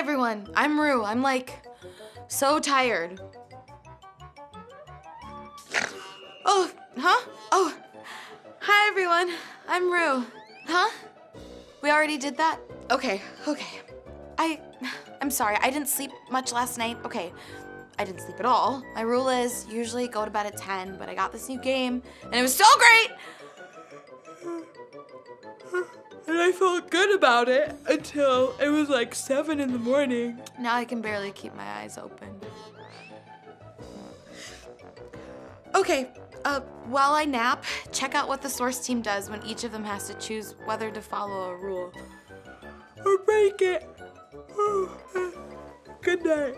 everyone, I'm Rue. I'm like, so tired. Oh, huh? Oh, hi everyone, I'm Rue. Huh? We already did that? Okay. I'm sorry, I didn't sleep much last night. Okay, I didn't sleep at all. My rule is usually go to bed at 10, but I got this new game and it was so great! And I felt good about it until it was like 7 in the morning. Now I can barely keep my eyes open. Okay, while I nap, check out what the source team does when each of them has to choose whether to follow a rule or break it. Good night.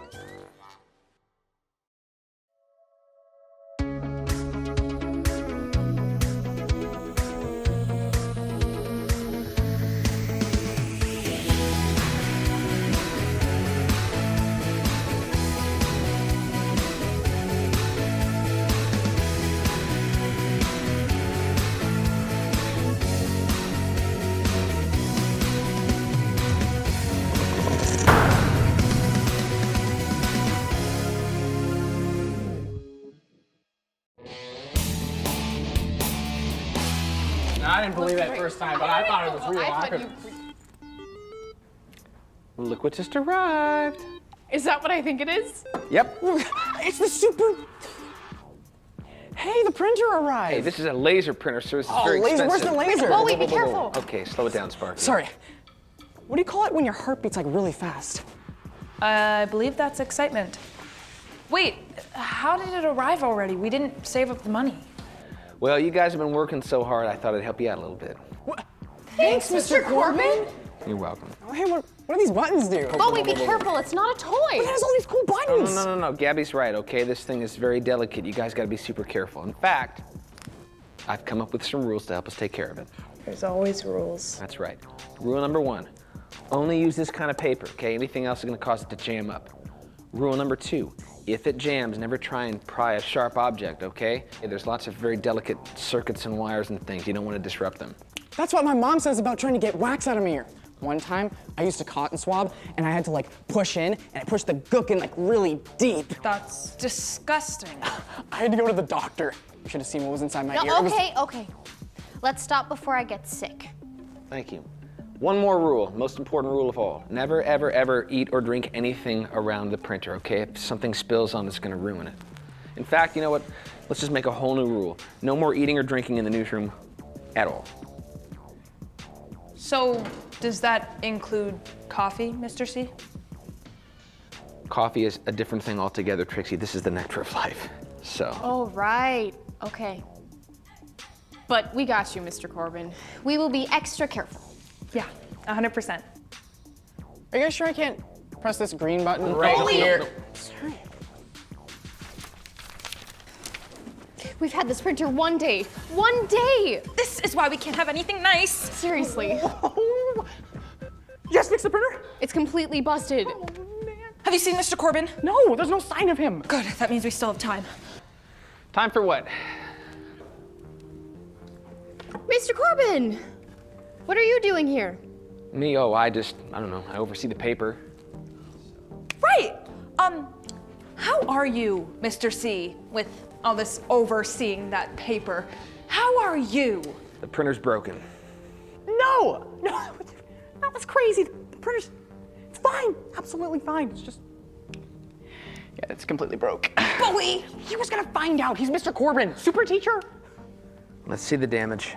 I didn't believe it first time, but I thought it was real awkward. Look what just arrived. Is that what I think it is? Yep. It's the super... Hey, the printer arrived. Hey, this is a laser printer, sir. This is very laser, expensive. where's the laser? Chloe, be careful. Okay, slow it down, Sparky. Sorry. What do you call it when your heart beats like really fast? I believe that's excitement. Wait, how did it arrive already? We didn't save up the money. Well, you guys have been working so hard, I thought I'd help you out a little bit. What? Thanks, Mr. Corbin. You're welcome. Oh, hey, what do these buttons do? Chloe, be careful. It's not a toy. It has all these cool buttons. No. Gabby's right, okay? This thing is very delicate. You guys gotta be super careful. In fact, I've come up with some rules to help us take care of it. There's always rules. That's right. Rule number 1, only use this kind of paper, okay? Anything else is gonna cause it to jam up. Rule number 2, if it jams, never try and pry a sharp object, okay? There's lots of very delicate circuits and wires and things. You don't want to disrupt them. That's what my mom says about trying to get wax out of my ear. One time, I used a cotton swab, and I had to like push in, and I pushed the gook in like really deep. That's disgusting. I had to go to the doctor. You should have seen what was inside my ear. No, okay. Let's stop before I get sick. Thank you. One more rule, most important rule of all. Never, ever, ever eat or drink anything around the printer, okay? If something spills on it, it's gonna ruin it. In fact, you know what? Let's just make a whole new rule. No more eating or drinking in the newsroom at all. So, does that include coffee, Mr. C? Coffee is a different thing altogether, Trixie. This is the nectar of life, so. Oh, right. Okay. But we got you, Mr. Corbin. We will be extra careful. Yeah, 100%. Are you guys sure I can't press this green button right here? Sorry. We've had this printer one day. One day! This is why we can't have anything nice. Seriously. Oh. Yes, fix the printer? It's completely busted. Oh, man. Have you seen Mr. Corbin? No, there's no sign of him. Good, that means we still have time. Time for what? Mr. Corbin! What are you doing here? Me? Oh, I don't know. I oversee the paper. Right! How are you, Mr. C, with all this overseeing that paper? How are you? The printer's broken. No, that's crazy. The printer's, it's fine, absolutely fine. It's just, yeah, it's completely broke. Bully! He was gonna find out. He's Mr. Corbin, super teacher. Let's see the damage.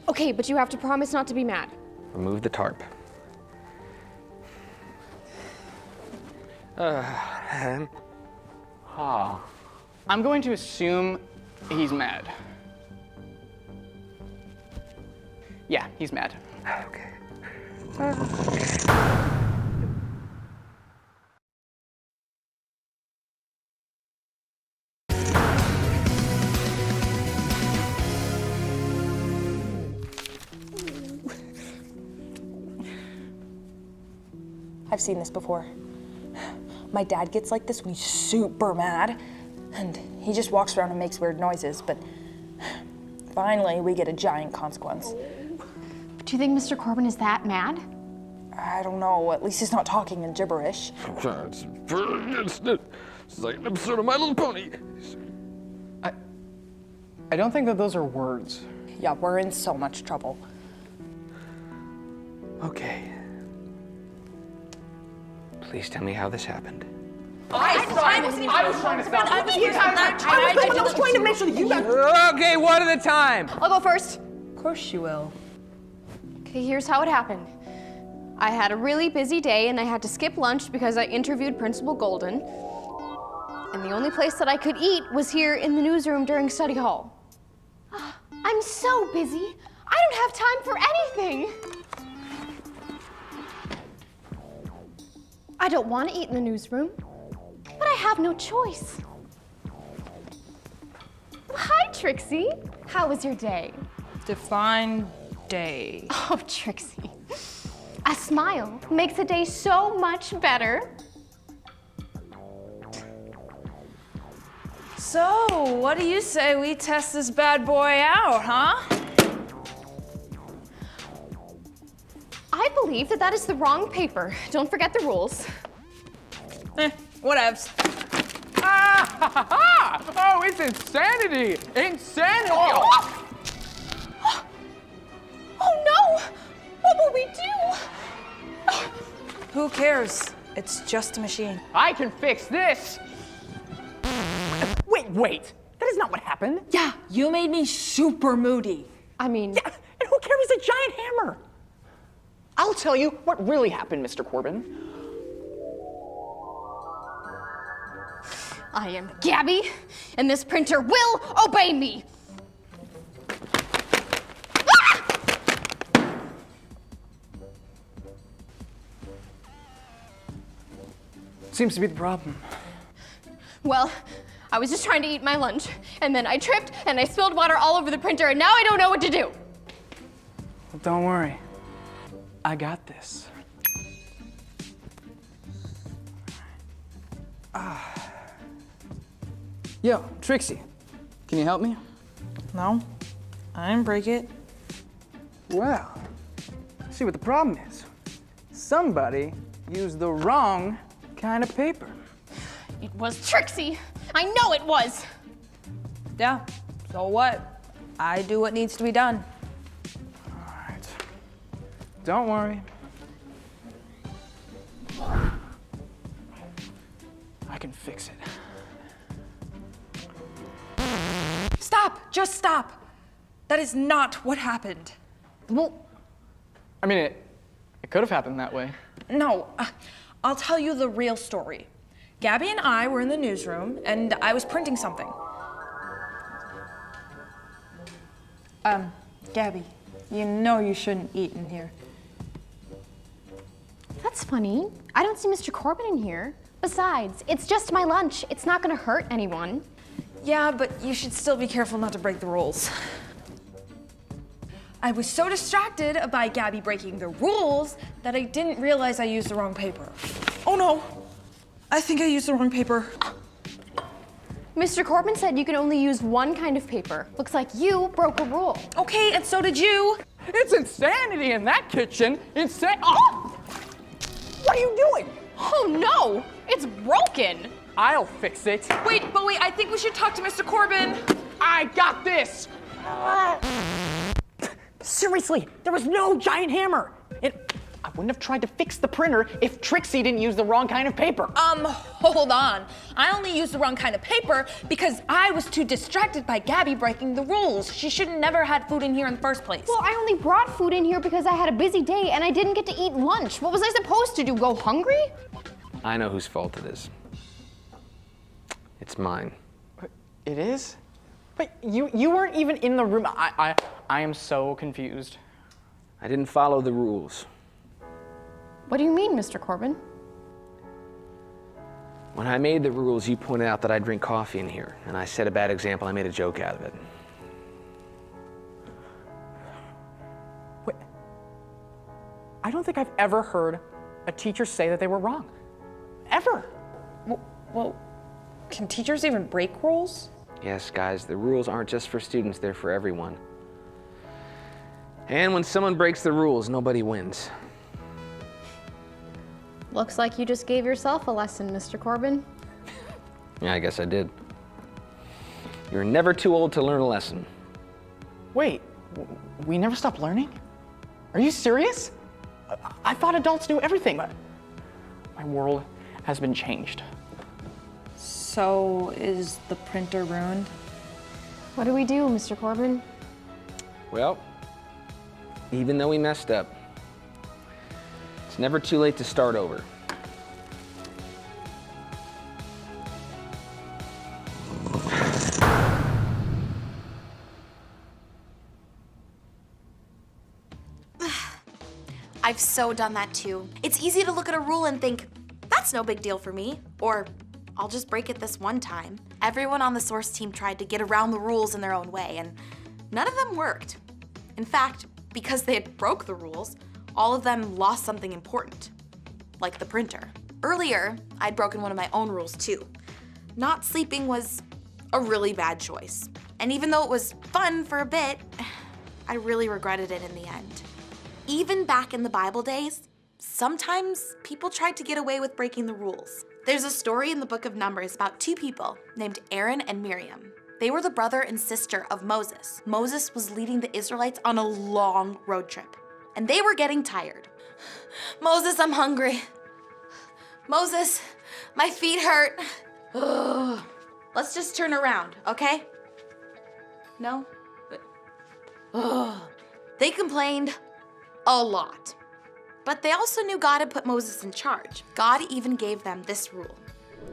Okay, but you have to promise not to be mad. Remove the tarp. I'm going to assume he's mad. Yeah, he's mad. Okay. I've seen this before. My dad gets like this when he's super mad, and he just walks around and makes weird noises, but finally we get a giant consequence. Do you think Mr. Corbin is that mad? I don't know. At least he's not talking in gibberish. It's like an episode of My Little Pony. I don't think that those are words. Yeah, we're in so much trouble. Okay. Please tell me how this happened. I was trying to stop. I was trying to make sure that you guys. Okay, one at a time. I'll go first. Of course you will. Okay, here's how it happened. I had a really busy day and I had to skip lunch because I interviewed Principal Golden. And the only place that I could eat was here in the newsroom during study hall. I'm so busy. I don't have time for anything. I don't want to eat in the newsroom, but I have no choice. Hi, Trixie. How was your day? Define day. Oh, Trixie. A smile makes a day so much better. So, what do you say we test this bad boy out, huh? I believe that is the wrong paper. Don't forget the rules. Whatevs. Oh, it's insanity! Insanity! Oh no! What will we do? Who cares? It's just a machine. I can fix this! Wait. That is not what happened. Yeah, you made me super moody. I mean, Yeah, and who carries a giant hammer? I'll tell you what really happened, Mr. Corbin. I am Gabby, and this printer will obey me. Seems to be the problem. Well, I was just trying to eat my lunch, and then I tripped and I spilled water all over the printer, and now I don't know what to do. Well, don't worry. I got this. Yo, Trixie, can you help me? No, I didn't break it. Well, see what the problem is. Somebody used the wrong kind of paper. It was Trixie. I know it was. Yeah, so what? I do what needs to be done. All right. Don't worry. I can fix it. Stop! Just stop! That is not what happened. Well, I mean, it could have happened that way. No, I'll tell you the real story. Gabby and I were in the newsroom, and I was printing something. Gabby, you know you shouldn't eat in here. That's funny. I don't see Mr. Corbin in here. Besides, it's just my lunch. It's not gonna hurt anyone. Yeah, but you should still be careful not to break the rules. I was so distracted by Gabby breaking the rules that I didn't realize I used the wrong paper. Oh no! I think I used the wrong paper. Mr. Corbin said you can only use one kind of paper. Looks like you broke a rule. Okay, and so did you. It's insanity in that kitchen. Oh! What are you doing? Oh no! It's broken! I'll fix it. Wait, I think we should talk to Mr. Corbin. I got this. Seriously, there was no giant hammer. I wouldn't have tried to fix the printer if Trixie didn't use the wrong kind of paper. Hold on. I only used the wrong kind of paper because I was too distracted by Gabby breaking the rules. She should have never had food in here in the first place. Well, I only brought food in here because I had a busy day and I didn't get to eat lunch. What was I supposed to do, go hungry? I know whose fault it is. It's mine. It is? But you weren't even in the room. I am so confused. I didn't follow the rules. What do you mean, Mr. Corbin? When I made the rules, you pointed out that I drink coffee in here, and I set a bad example. I made a joke out of it. Wait. I don't think I've ever heard a teacher say that they were wrong. Ever. Well, can teachers even break rules? Yes, guys, the rules aren't just for students, they're for everyone. And when someone breaks the rules, nobody wins. Looks like you just gave yourself a lesson, Mr. Corbin. Yeah, I guess I did. You're never too old to learn a lesson. Wait, we never stop learning? Are you serious? I thought adults knew everything, but my world has been changed. So, is the printer ruined? What do we do, Mr. Corbin? Well, even though we messed up, it's never too late to start over. I've so done that too. It's easy to look at a rule and think, that's no big deal for me, or I'll just break it this one time. Everyone on the source team tried to get around the rules in their own way, and none of them worked. In fact, because they had broke the rules, all of them lost something important, like the printer. Earlier, I'd broken one of my own rules too. Not sleeping was a really bad choice. And even though it was fun for a bit, I really regretted it in the end. Even back in the Bible days, sometimes people tried to get away with breaking the rules. There's a story in the book of Numbers about two people named Aaron and Miriam. They were the brother and sister of Moses. Moses was leading the Israelites on a long road trip, and they were getting tired. Moses, I'm hungry. Moses, my feet hurt. Ugh. Let's just turn around, okay? No? Ugh. They complained a lot. But they also knew God had put Moses in charge. God even gave them this rule.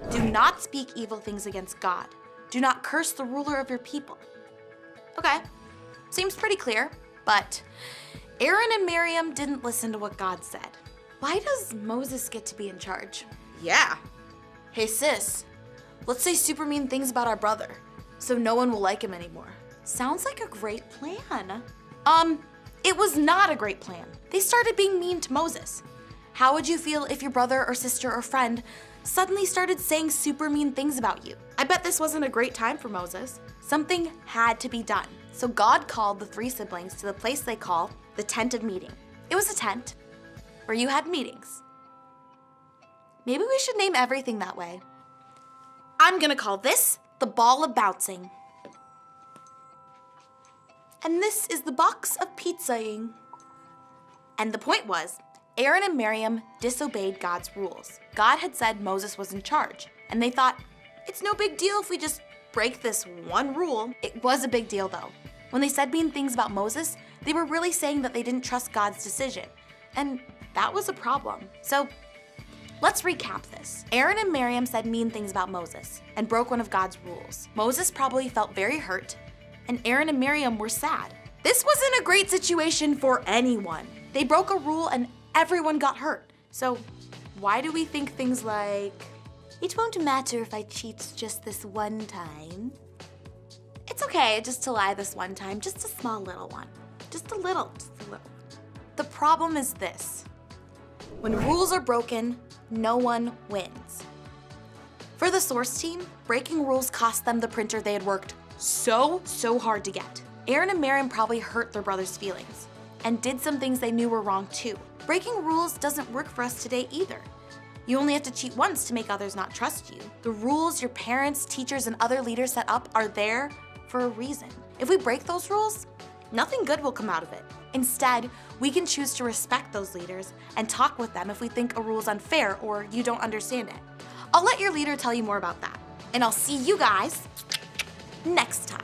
Do not speak evil things against God. Do not curse the ruler of your people. Okay, seems pretty clear, but Aaron and Miriam didn't listen to what God said. Why does Moses get to be in charge? Yeah. Hey sis, let's say super mean things about our brother, so no one will like him anymore. Sounds like a great plan. It was not a great plan. They started being mean to Moses. How would you feel if your brother or sister or friend suddenly started saying super mean things about you? I bet this wasn't a great time for Moses. Something had to be done. So God called the three siblings to the place they call the tent of meeting. It was a tent where you had meetings. Maybe we should name everything that way. I'm gonna call this the ball of bouncing. And this is the box of pizzaing. And the point was, Aaron and Miriam disobeyed God's rules. God had said Moses was in charge, and they thought, it's no big deal if we just break this one rule. It was a big deal though. When they said mean things about Moses, they were really saying that they didn't trust God's decision, and that was a problem. So let's recap this. Aaron and Miriam said mean things about Moses and broke one of God's rules. Moses probably felt very hurt, and Aaron and Miriam were sad. This wasn't a great situation for anyone. They broke a rule and everyone got hurt. So why do we think things like, it won't matter if I cheat just this one time? It's okay just to lie this one time, just a small little one. Just a little. The problem is this. When rules are broken, no one wins. For the source team, breaking rules cost them the printer they had worked so hard to get. Aaron and Miriam probably hurt their brother's feelings and did some things they knew were wrong too. Breaking rules doesn't work for us today either. You only have to cheat once to make others not trust you. The rules your parents, teachers, and other leaders set up are there for a reason. If we break those rules, nothing good will come out of it. Instead, we can choose to respect those leaders and talk with them if we think a rule is unfair or you don't understand it. I'll let your leader tell you more about that. And I'll see you guys next time.